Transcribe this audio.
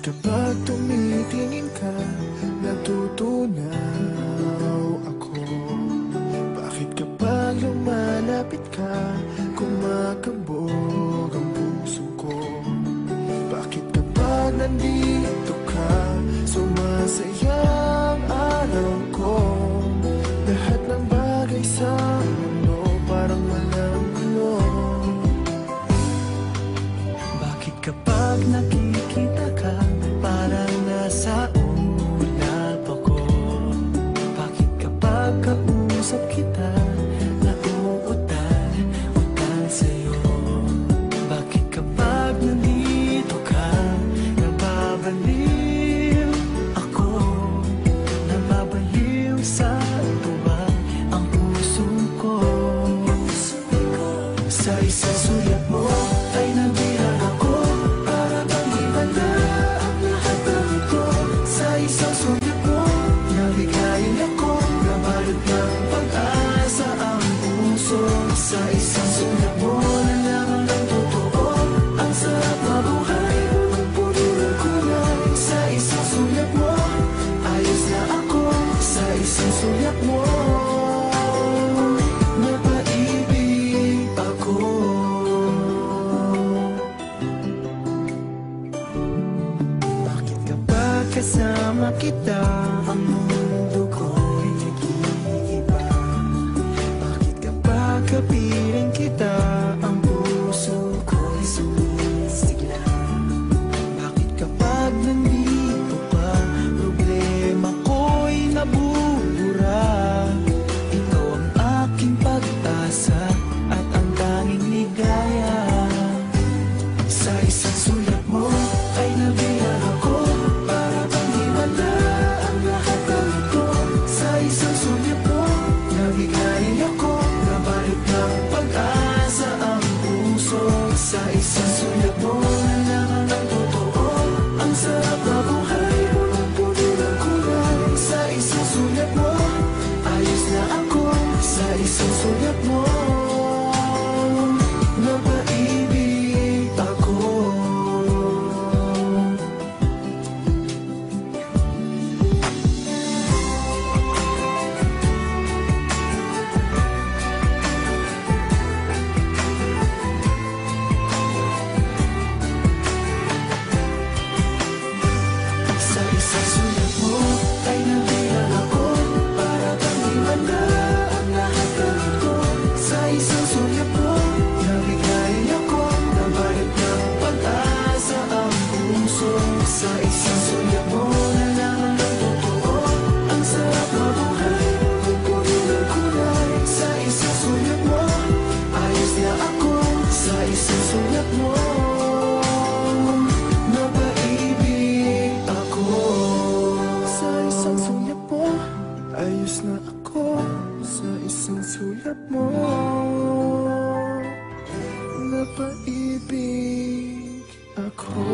kapag tumitingin ka, natutunaw ako? Bakit kapag lumalapit ka, kumakabog ang puso ko? Bakit kapag nandito ka, sumasaya ang araw ko? Lahat ng bagay sa mundo parang walang gulo. Bakit kapag nakikita ka, parang nasa ulap ako? Bakit kapag kausap kita, nauutal sa'yo? Bakit kapag nandito ka, nababaliw ako? Nababaliw sa tuwa ang puso ko. Sa isang sulat mo ay nabihan ako, para bang himala ang lahat ng ito. Sa isang sulat mo, nabigayin ako, nabalot ng pag-asa ang puso. Sa isang sulat mo, nalaman ng totoo, ang sarap mabuhay, punong-puno ng kulay. Sa isang sulat mo, ayos na ako. Sa isang sulat mo, napaibig ako. Bakit kapag kasama kita, ang mundo ko'y nag-iiba? Bakit kapag kapiling kita, ang puso ko'y sumisigla? Bakit kapag nandito ka, problema ko'y nabubura? Ikaw ang aking pag-asa at ang tanging ligaya. Sa isang sulat mo ay nabihan ako, para bang himala ang lahat ng ito. Sa isang sulat mo, nabigayin ako, nabalot ng pag-asa ang puso. Sa isang sulat mo, nalaman ng totoo, ang sarap na buhay, punong-puno ng kulay. Sa isang sulat mo, ayos na ako. Sa isang sulat mo, napaibig ako. Sa isang sulat mo ay nabihan ako, para bang himala ang lahat ng ito. Sa isang sulat mo, nabigayin ako, nabalot ng pag-asa ang puso. Sa isang sulat mo, nalaman ng totoo, ang sarap mabuhay, punong-puno ng kulay. Sa isang sulat mo, ayos na ako. Sa isang sulat mo, napaibig ako. Sa isang sulat mo, ayos na ako. Sa isang sulat mo, napaibig ako.